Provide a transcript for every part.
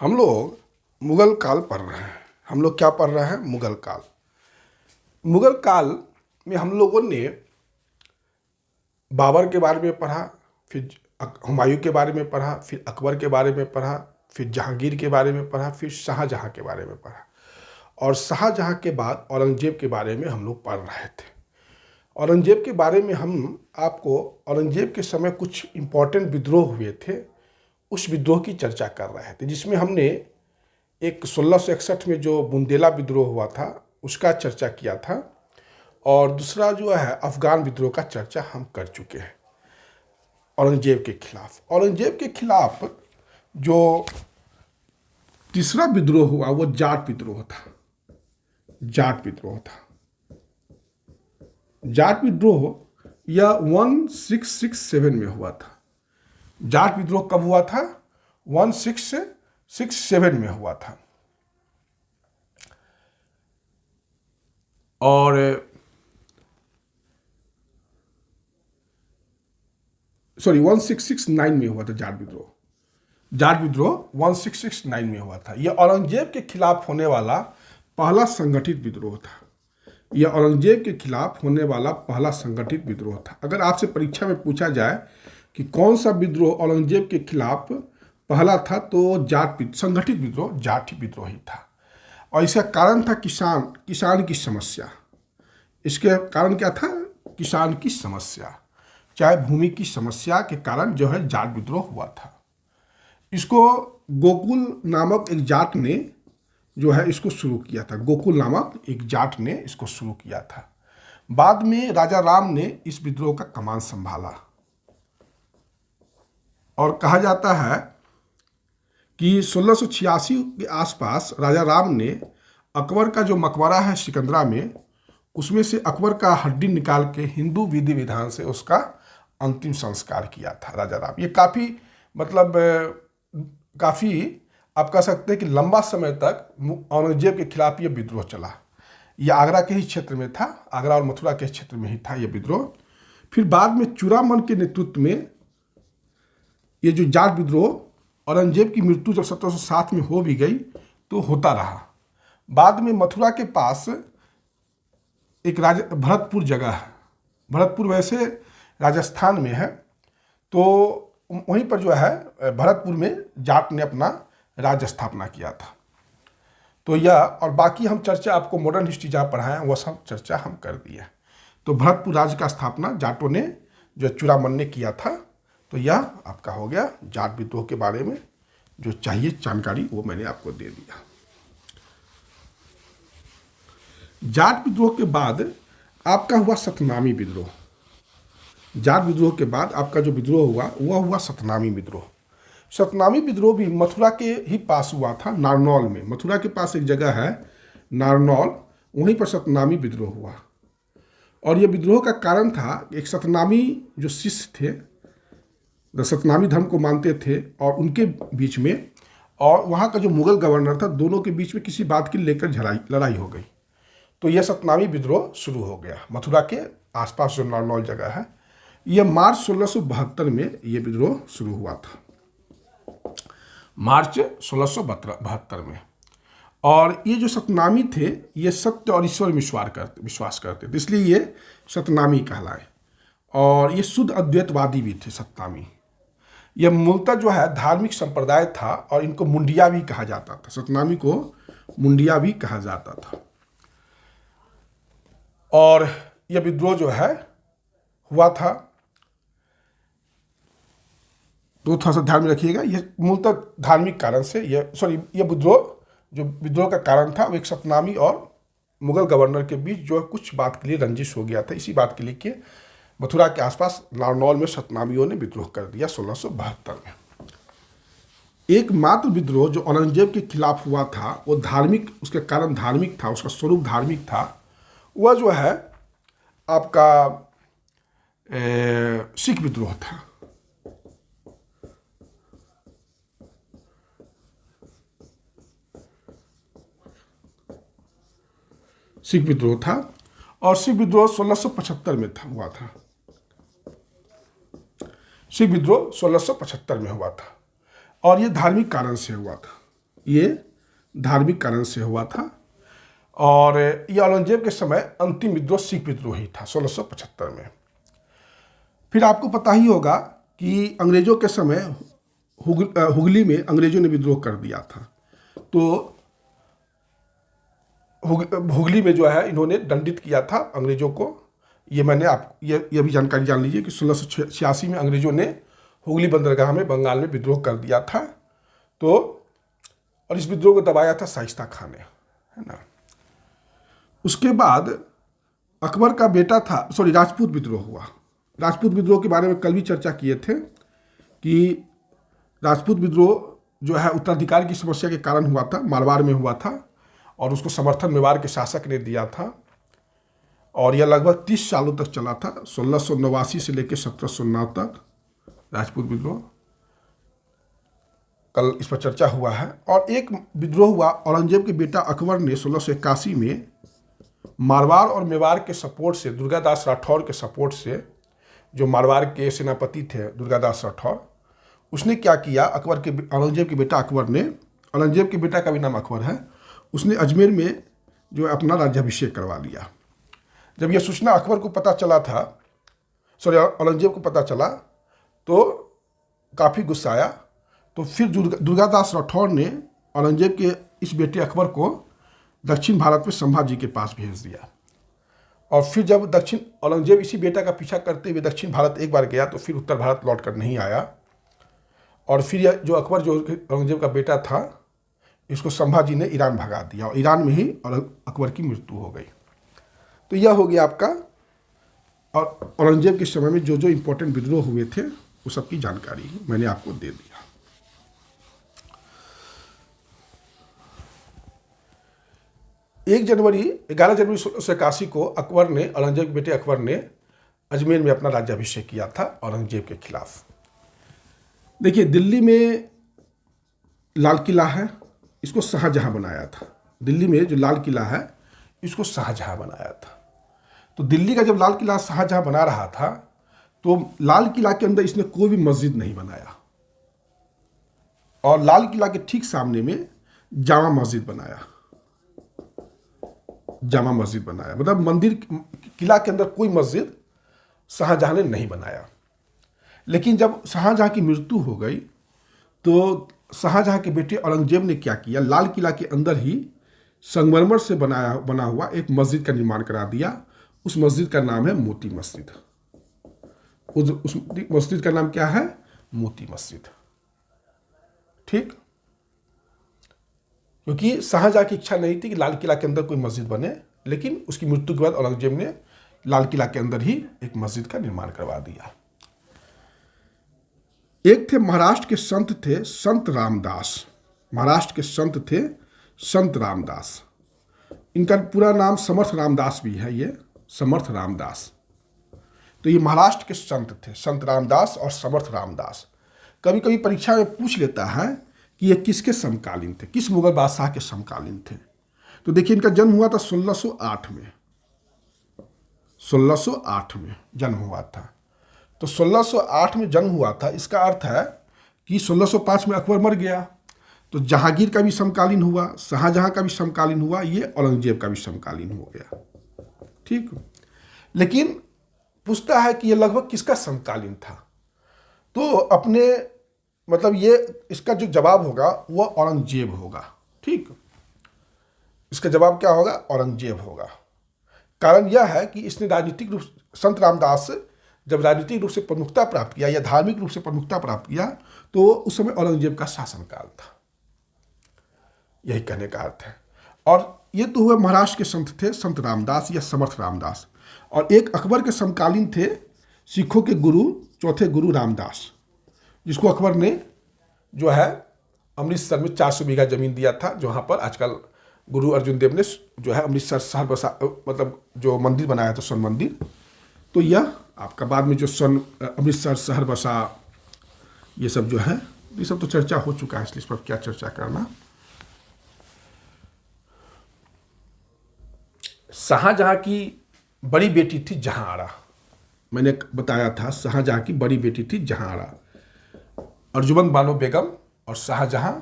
हम लोग मुगल काल पढ़ रहे हैं। हम लोग क्या पढ़ रहे हैं? मुगल काल। मुगल काल में हम लोगों ने बाबर के बारे में पढ़ा, फिर हुमायूं के बारे में पढ़ा, फिर अकबर के बारे में पढ़ा, फिर जहांगीर के बारे में पढ़ा, फिर शाहजहां के बारे में पढ़ा। और शाहजहां के बाद औरंगजेब के बारे में हम लोग पढ़ रहे थे। औरंगजेब के बारे में हम आपको औरंगजेब के समय कुछ इम्पोर्टेंट विद्रोह हुए थे, उस विद्रोह की चर्चा कर रहे थे, जिसमें हमने एक 1661 में जो बुंदेला विद्रोह हुआ था उसका चर्चा किया था, और दूसरा जो है अफगान विद्रोह का चर्चा हम कर चुके हैं। औरंगजेब के खिलाफ जो तीसरा विद्रोह हुआ वो जाट विद्रोह था। जाट विद्रोह यह 1667 में हुआ था। जाट विद्रोह कब हुआ था? 1667 में हुआ था। और सॉरी 1669 में हुआ था जाट विद्रोह 1669 में हुआ था। यह औरंगजेब के खिलाफ होने वाला पहला संगठित विद्रोह था। अगर आपसे परीक्षा में पूछा जाए कि कौन सा विद्रोह औरंगजेब के खिलाफ पहला था, तो संगठित विद्रोह जाट विद्रोह ही था। और इसका कारण था किसान की समस्या। इसके कारण क्या था? किसान की समस्या, चाहे भूमि की समस्या के कारण जो है जाट विद्रोह हुआ था। इसको गोकुल नामक एक जाट ने जो है इसको शुरू किया था। इसको शुरू किया था। बाद में राजा राम ने इस विद्रोह का कमान संभाला, और कहा जाता है कि 1686 के आसपास राजा राम ने अकबर का जो मकबरा है सिकंदरा में, उसमें से अकबर का हड्डी निकाल के हिंदू विधि विधान से उसका अंतिम संस्कार किया था राजा राम। ये काफ़ी आप कह सकते हैं कि लंबा समय तक औरंगजेब के खिलाफ ये विद्रोह चला। यह आगरा के ही क्षेत्र में था, आगरा और मथुरा के क्षेत्र में ही था ये विद्रोह। फिर बाद में चूड़ामन के नेतृत्व में ये जो जाट विद्रोह, औरंगजेब की मृत्यु जब 1707 में हो भी गई तो होता रहा। बाद में मथुरा के पास एक भरतपुर जगह है, भरतपुर वैसे राजस्थान में है, तो वहीं पर जो है भरतपुर में जाट ने अपना राज्य स्थापना किया था। तो यह और बाकी हम चर्चा आपको मॉडर्न हिस्ट्री जहाँ पढ़ाए हैं वह सब चर्चा हम कर दिए। तो भरतपुर राज्य का स्थापना जाटों ने जो चूड़ामन ने किया था। तो यह आपका हो गया जाट विद्रोह के बारे में जो चाहिए जानकारी वो मैंने आपको दे दिया। जाट विद्रोह के बाद आपका हुआ सतनामी विद्रोह। जाट विद्रोह के बाद आपका जो विद्रोह हुआ वह हुआ सतनामी विद्रोह। सतनामी विद्रोह भी मथुरा के ही पास हुआ था, नारनौल में। मथुरा के पास एक जगह है नारनौल, वहीं पर सतनामी विद्रोह हुआ। और यह विद्रोह का कारण था एक सतनामी जो शिष्य थे, सतनामी धर्म को मानते थे, और उनके बीच में और वहाँ का जो मुगल गवर्नर था, दोनों के बीच में किसी बात की लेकर लड़ाई हो गई। तो यह सतनामी विद्रोह शुरू हो गया। मथुरा के आसपास जो नारनौल जगह है, यह मार्च 1672 में यह विद्रोह शुरू हुआ था, मार्च 1672 में। और ये जो सतनामी थे ये सत्य और ईश्वर में विश्वास करते थे, इसलिए ये सतनामी कहलाए। और ये शुद्ध अद्वैतवादी भी थे सतनामी। यह मूलतः जो है धार्मिक संप्रदाय था, और इनको मुंडिया भी कहा जाता था। सतनामी को मुंडिया भी कहा जाता था। और यह विद्रोह जो है हुआ था, तो थोड़ा सा ध्यान में रखिएगा, यह मूलतः धार्मिक कारण से यह विद्रोह का कारण था वो एक सतनामी और मुगल गवर्नर के बीच जो कुछ बात के लिए रंजिश हो गया था। इसी बात के लिए कि मथुरा के आसपास नारनौल में सतनामियों ने विद्रोह कर दिया 1672 में। एकमात्र विद्रोह जो औरंगजेब के खिलाफ हुआ था वो धार्मिक, उसके कारण धार्मिक था, उसका स्वरूप धार्मिक था। वह जो है आपका सिख विद्रोह था। सिख विद्रोह था, और सिख विद्रोह 1675 में हुआ था। सिख विद्रोह 1675 में हुआ था, और ये धार्मिक कारण से हुआ था। ये धार्मिक कारण से हुआ था। और ये औरंगजेब के समय अंतिम विद्रोह सिख विद्रोह ही था 1675 में। फिर आपको पता ही होगा कि अंग्रेजों के समय हुगली में अंग्रेजों ने विद्रोह कर दिया था। तो हुगली में जो है इन्होंने दंडित किया था अंग्रेजों को। ये मैंने आप ये भी जानकारी जान लीजिए कि 1686 में अंग्रेजों ने हुगली बंदरगाह में बंगाल में विद्रोह कर दिया था। तो और इस विद्रोह को दबाया था शाइस्ता खान ने, है ना। उसके बाद अकबर का बेटा था, राजपूत विद्रोह हुआ। राजपूत विद्रोह के बारे में कल भी चर्चा किए थे कि राजपूत विद्रोह जो है उत्तराधिकार की समस्या के कारण हुआ था, मारवाड़ में हुआ था और उसको समर्थन मेवाड़ के शासक ने दिया था। और यह लगभग 30 सालों तक चला था, 1689 से लेकर 1709 तक राजपूत विद्रोह। कल इस पर चर्चा हुआ है। और एक विद्रोह हुआ औरंगजेब के बेटा अकबर ने 1681 में मारवाड़ और मेवाड़ के सपोर्ट से, दुर्गादास राठौर के सपोर्ट से, जो मारवाड़ के सेनापति थे दुर्गादास राठौर, उसने क्या किया, औरंगजेब के बेटा अकबर ने, औरंगजेब के बेटा का भी नाम अकबर है, उसने अजमेर में जो अपना राज्याभिषेक करवा लिया। जब यह सूचना अकबर को पता चला था, औरंगजेब को पता चला तो काफ़ी गुस्सा आया। तो फिर दुर्गादास राठौर ने औरंगजेब के इस बेटे अकबर को दक्षिण भारत में संभाजी के पास भेज दिया। और फिर जब औरंगजेब इसी बेटा का पीछा करते हुए दक्षिण भारत एक बार गया तो फिर उत्तर भारत लौट कर नहीं आया। और फिर यह जो अकबर, जो औरंगजेब का बेटा था, इसको संभाजी ने ईरान भगा दिया और ईरान में ही अकबर की मृत्यु हो गई। तो यह हो गया आपका और औरंगजेब के समय में जो जो इम्पोर्टेंट विद्रोह हुए थे वो सबकी जानकारी मैंने आपको दे दिया। 11 जनवरी 1681 को अकबर ने, औरंगजेब के बेटे अकबर ने अजमेर में अपना राज्याभिषेक किया था औरंगजेब के खिलाफ। देखिए, दिल्ली में लाल किला है, इसको शाहजहां बनाया था। दिल्ली में जो लाल किला है इसको शाहजहां बनाया था। तो दिल्ली का जब लाल किला शाहजहां बना रहा था तो लाल किला के अंदर इसने कोई भी मस्जिद नहीं बनाया और लाल किला के ठीक सामने में जामा मस्जिद बनाया। जामा मस्जिद बनाया मतलब मंदिर, किला के अंदर कोई मस्जिद शाहजहां ने नहीं बनाया। लेकिन जब शाहजहां की मृत्यु हो गई तो शाहजहां के बेटे औरंगजेब ने क्या किया, लाल किला के अंदर ही संगमरमर से बना हुआ एक मस्जिद का निर्माण करा दिया। उस मस्जिद का नाम है मोती मस्जिद। उस मस्जिद का नाम क्या है? मोती मस्जिद। ठीक, क्योंकि शाहजहां की इच्छा नहीं थी कि लाल किला के अंदर कोई मस्जिद बने, लेकिन उसकी मृत्यु के बाद औरंगजेब ने लाल किला के अंदर ही एक मस्जिद का निर्माण करवा दिया। एक थे महाराष्ट्र के संत, थे संत रामदास। महाराष्ट्र के संत थे संत रामदास। इनका पूरा नाम समर्थ रामदास भी है, ये समर्थ रामदास। तो ये महाराष्ट्र के संत थे, संत रामदास और समर्थ रामदास। कभी कभी परीक्षा में पूछ लेता है कि ये किसके समकालीन थे, किस मुगल बादशाह के समकालीन थे। तो देखिए, इनका जन्म हुआ था 1608 में। 1608 में जन्म हुआ था। तो 1608 में जन्म हुआ था, इसका अर्थ है कि 1605 में अकबर मर गया। तो जहांगीर का भी समकालीन हुआ, शाहजहां का भी समकालीन हुआ, ये औरंगजेब का भी समकालीन हो गया। ठीक, लेकिन पूछता है कि ये लगभग किसका समकालीन था। तो अपने मतलब ये इसका जो जवाब होगा वह औरंगजेब होगा। ठीक, इसका जवाब क्या होगा? औरंगजेब होगा। कारण यह है कि इसने राजनीतिक रूप, संत रामदास जब राजनीतिक रूप से प्रमुखता प्राप्त किया या धार्मिक रूप से प्रमुखता प्राप्त किया तो उस समय औरंगजेब का शासनकाल था, यही कहने का अर्थ है। और ये तो हुए महाराष्ट्र के संत थे संत रामदास या समर्थ रामदास। और एक अकबर के समकालीन थे सिखों के गुरु, चौथे गुरु रामदास, जिसको अकबर ने जो है अमृतसर में 400 बीघा जमीन दिया था, जहाँ पर आजकल गुरु अर्जुन देव ने जो है अमृतसर शहर बसा, मतलब जो मंदिर बनाया था स्वर्ण मंदिर। तो यह आपका बाद में जो स्वर्ण अमृतसर शहर बसा, ये सब जो है, ये सब तो चर्चा हो चुका है, इसलिए इस पर क्या चर्चा करना। शाहजहां की बड़ी बेटी थी जहांआरा। मैंने बताया था शाहजहां की बड़ी बेटी थी जहांआरा। अर्जुमंद बानो बेगम और शाहजहां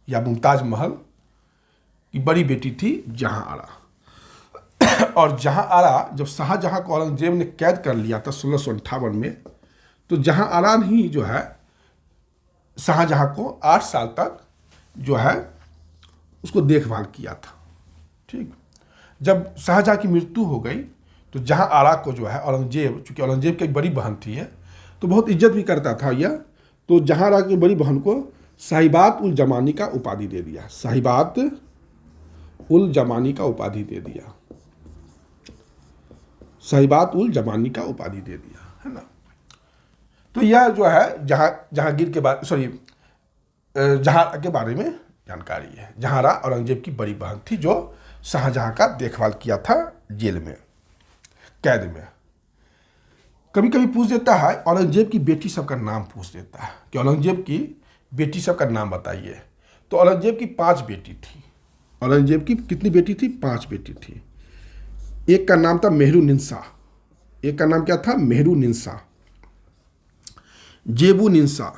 या मुमताज महल की बड़ी बेटी थी जहां आरा। और जहां आरा जब शाहजहां को औरंगजेब ने कैद कर लिया था 1658 में, तो जहां आरा ही जो है शाहजहां को 8 साल तक जो है उसको देखभाल किया था। ठीक, जब शाहजहां की मृत्यु हो गई तो जहां आरा को जो है औरंगजेब, चूंकि औरंगजेब की एक बड़ी बहन थी है, तो बहुत इज्जत भी करता था यह, तो जहां आरा की बड़ी बहन को साहिबात उल जमानी का उपाधि दे दिया। साहिबात उल जमानी का उपाधि दे दिया। साहिबात उल जमानी का उपाधि दे दिया, है ना। तो यह जो है जहांगीर के बारे, सॉरी, जहां के बारे में जानकारी है। जहांरा औरंगजेब की बड़ी बहन थी जो शाहजहां का देखभाल किया था जेल में, कैद में। कभी कभी पूछ देता है औरंगजेब की बेटी सबका नाम पूछ देता है कि औरंगजेब की बेटी सबका नाम बताइए। तो औरंगजेब की 5 बेटी थी। औरंगजेब की कितनी बेटी थी? 5 बेटी थी। एक का नाम था मेहरू निंसा, एक का नाम क्या था? मेहरू निंसा, जेबू निंसा।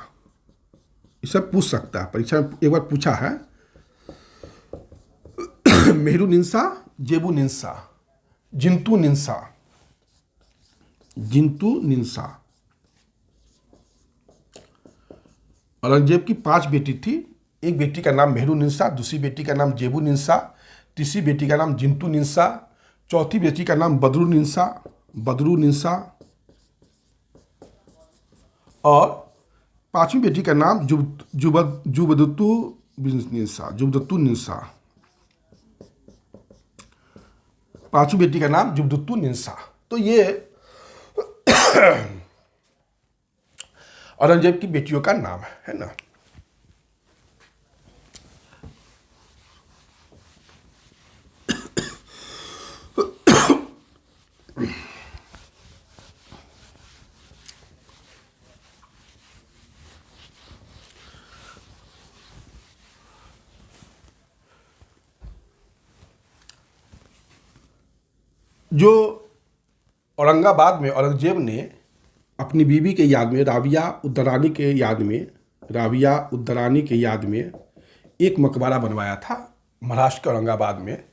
ये सब पूछ सकता है, परीक्षा में एक बार पूछा है। मेहरू निंसा, जेबू निंसा, जिंतू निंसा, जिंतू निंसा। औरंगजेब की 5 बेटी थी। एक बेटी का नाम मेहरू निंसा, दूसरी बेटी का नाम जेबू निंसा, तीसरी बेटी का नाम जिंतू निंसा, चौथी बेटी का नाम बदरू निंसा, बदरू निंसा, और 5वीं बेटी का नाम जुबदत्तू निंसा, जुबदत्तू निंसा। 5वीं बेटी का नाम जुबदत्तू निंसा। तो ये औरंगजेब की बेटियों का नाम है ना। जो औरंगाबाद में औरंगजेब ने अपनी बीवी के याद में, राबिया उद्दरानी के याद में, राबिया उद्दरानी के याद में एक मकबरा बनवाया था महाराष्ट्र के औरंगाबाद में।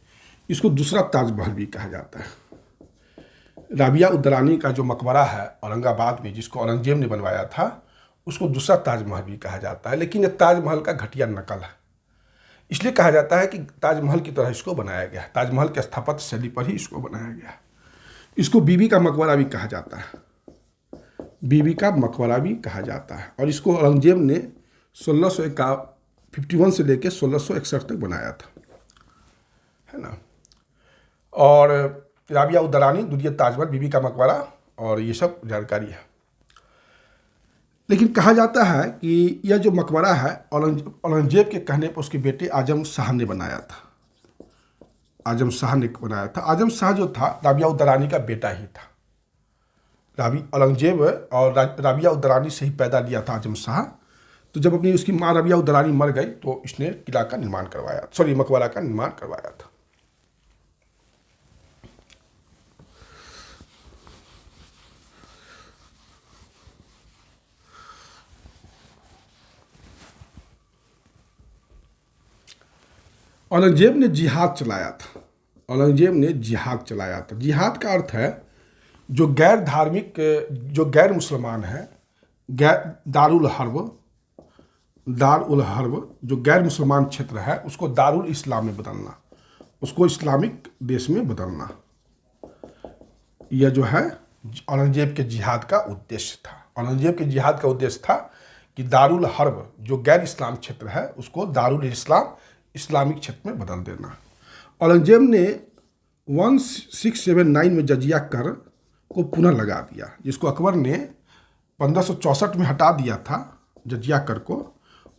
इसको दूसरा ताजमहल भी कहा जाता है। राबिया उद्दरानी का जो मकबरा है औरंगाबाद में, जिसको औरंगजेब ने बनवाया था, उसको दूसरा ताजमहल भी कहा जाता है। लेकिन यह ताजमहल का घटिया नकल है। इसलिए कहा जाता है कि ताजमहल की तरह इसको बनाया गया है, ताजमहल के स्थापत्य शैली पर ही इसको बनाया गया है। इसको बीबी का मकबरा भी कहा जाता है, बीबी का मकबरा भी कहा जाता है। और इसको औरंगजेब ने 1651 से लेकर 1661 तक बनाया था, है ना। और राबिया उद्दरानी, द्वितीय ताजमहल, बीबी का मकबरा, और ये सब जानकारी है। लेकिन कहा जाता है कि यह जो मकबरा है औरंगजेब के कहने पर उसके बेटे आजम शाह ने बनाया था। आजम शाह ने बनाया था। आजम शाह जो था राबिया उद्दरानी का बेटा ही था। औरंगजेब और राबिया उद्दरानी से ही पैदा लिया था आजम शाह। तो जब अपनी उसकी माँ राबिया उद्दरानी मर गई तो इसने किला का निर्माण करवाया, सॉरी, मकबरा का निर्माण करवाया था। औरंगजेब ने जिहाद चलाया था। औरंगजेब ने जिहाद चलाया था। जिहाद का अर्थ है जो गैर धार्मिक, जो गैर मुसलमान है, दारुल हर्ब, जो गैर मुसलमान क्षेत्र है उसको दारुल इस्लाम में बदलना, उसको इस्लामिक देश में बदलना। यह जो है औरंगजेब के जिहाद का उद्देश्य था। औरंगजेब के जिहाद का उद्देश्य था कि दारुल हर्ब, जो गैर इस्लाम क्षेत्र है, उसको दारुल इस्लाम, इस्लामिक क्षेत्र में बदल देना। औरंगजेब ने 1679 में जजिया कर को पुनः लगा दिया, जिसको अकबर ने 1564 में हटा दिया था जजिया कर को।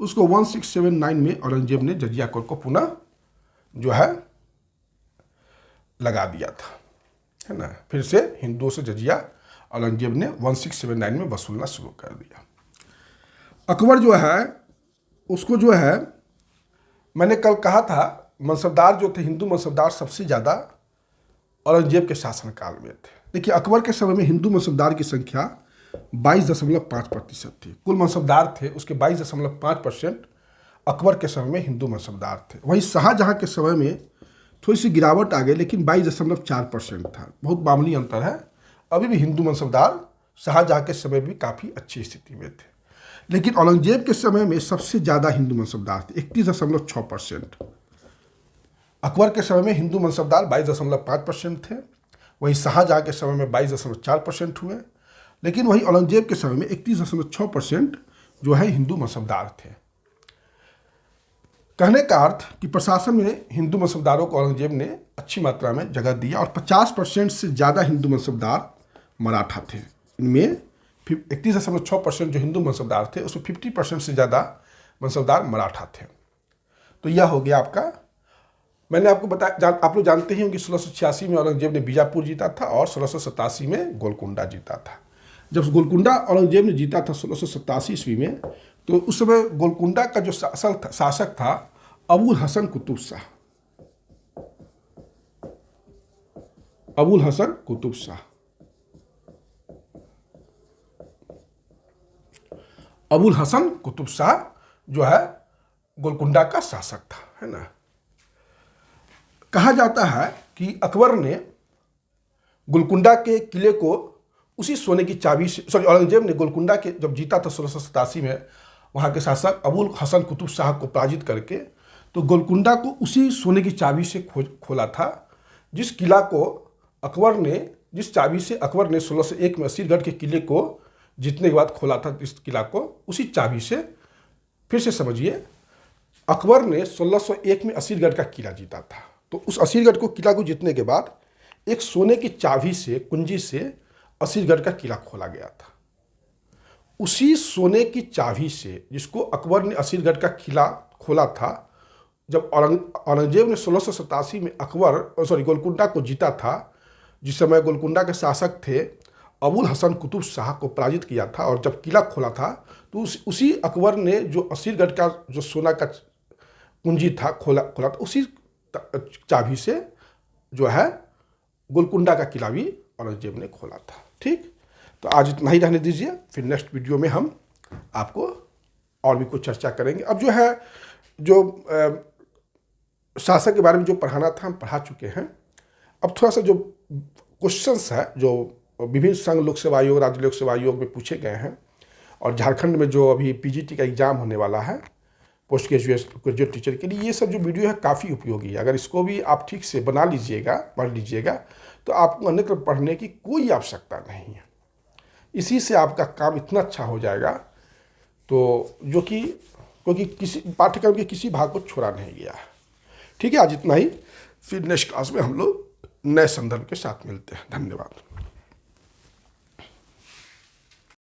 उसको 1679 में औरंगजेब ने जजिया कर को पुनः जो है लगा दिया था, है ना। फिर से हिंदुओं से जजिया औरंगजेब ने 1679 में वसूलना शुरू कर दिया। अकबर जो है उसको जो है, मैंने कल कहा था, मनसबदार जो थे, हिंदू मनसबदार सबसे ज़्यादा औरंगजेब के शासनकाल में थे। देखिए अकबर के समय में हिंदू मनसबदार की संख्या 22.5% थी। कुल मनसबदार थे उसके 22.5% अकबर के समय में हिंदू मनसबदार थे। वहीं शाहजहां के समय में थोड़ी सी गिरावट आ गई, लेकिन 22.4% था, बहुत मामूली अंतर है। अभी भी हिंदू मनसबदार शाहजहां के समय भी काफ़ी अच्छी स्थिति में थे। लेकिन औरंगजेब के समय में सबसे ज़्यादा हिंदू मनसबदार थे, 31.6%। अकबर के समय में हिंदू मनसबदार 22.5% थे। वहीं शाहजहां के समय में 22.4% हुए। लेकिन वहीं औरंगजेब के समय में 31.6% जो है हिंदू मनसबदार थे। कहने का अर्थ कि प्रशासन में हिंदू मनसबदारों को औरंगजेब ने अच्छी मात्रा में जगह दिया और 50% से ज़्यादा हिंदू मनसबदार मराठा थे। इनमें 31.6% जो हिंदू मनसबदार थे, उसमें 50% से ज़्यादा मनसबदार मराठा थे। तो यह हो गया आपका। मैंने आपको बताया, आप लोग जानते ही होंगे 1686 में औरंगजेब ने बीजापुर जीता था और 1687 में गोलकुंडा जीता था। जब गोलकुंडा औरंगजेब ने जीता था 1687 ईस्वी में, तो उस समय गोलकुंडा का जो शासक था अबुल हसन कुतुब शाह। अबुल हसन कुतुब शाह, अबुल हसन कुतुब शाह जो है गोलकुंडा का शासक था, है ना। कहा जाता है कि अकबर ने गोलकुंडा के किले को उसी सोने की चाबी से, औरंगजेब ने गोलकुंडा के जब जीता था 1687 में, वहाँ के शासक अबुल हसन कुतुब शाह को पराजित करके, तो गोलकुंडा को उसी सोने की चाबी से खोला था, जिस किला को अकबर ने, जिस चाबी से अकबर ने 1601 में असीरगढ़ के किले को जीतने के बाद खोला था। इस किला को उसी चाबी से, फिर से समझिए, अकबर ने 1601 में असीरगढ़ का किला जीता था। तो उस असीरगढ़ को किला को जीतने के बाद एक सोने की चाबी से, कुंजी से असीरगढ़ का किला खोला गया था। उसी सोने की चाबी से जिसको अकबर ने असीरगढ़ का किला खोला था, जब औरंगजेब ने 1687 में गोलकुंडा को जीता था, जिस समय गोलकुंडा के शासक थे अबुल हसन कुतुब शाह को पराजित किया था, और जब किला खोला था तो उसी अकबर ने जो असीरगढ़ का जो सोना का कुंजी था खोला था, उसी चाबी से जो है गोलकुंडा का किला भी औरंगजेब ने खोला था। ठीक, तो आज इतना ही रहने दीजिए, फिर नेक्स्ट वीडियो में हम आपको और भी कुछ चर्चा करेंगे। अब जो है, जो शासक के बारे में जो पढ़ाना था हम पढ़ा चुके हैं। अब थोड़ा सा जो क्वेश्चंस है जो विभिन्न संघ लोक सेवा आयोग, राज्य लोक सेवा आयोग में पूछे गए हैं, और झारखंड में जो अभी पीजीटी का एग्ज़ाम होने वाला है पोस्ट ग्रेजुएट टीचर के लिए, ये सब जो वीडियो है काफ़ी उपयोगी है। अगर इसको भी आप ठीक से बना लीजिएगा, पढ़ लीजिएगा, तो आपको अन्य क्रम पढ़ने की कोई आवश्यकता नहीं है। इसी से आपका काम इतना अच्छा हो जाएगा, तो जो कि क्योंकि किसी पाठ्यक्रम के किसी भाग को छोड़ा नहीं गया है। ठीक है, आज इतना ही, फिर नेक्स्ट क्लास में हम लोग नए संदर्भ के साथ मिलते हैं। धन्यवाद।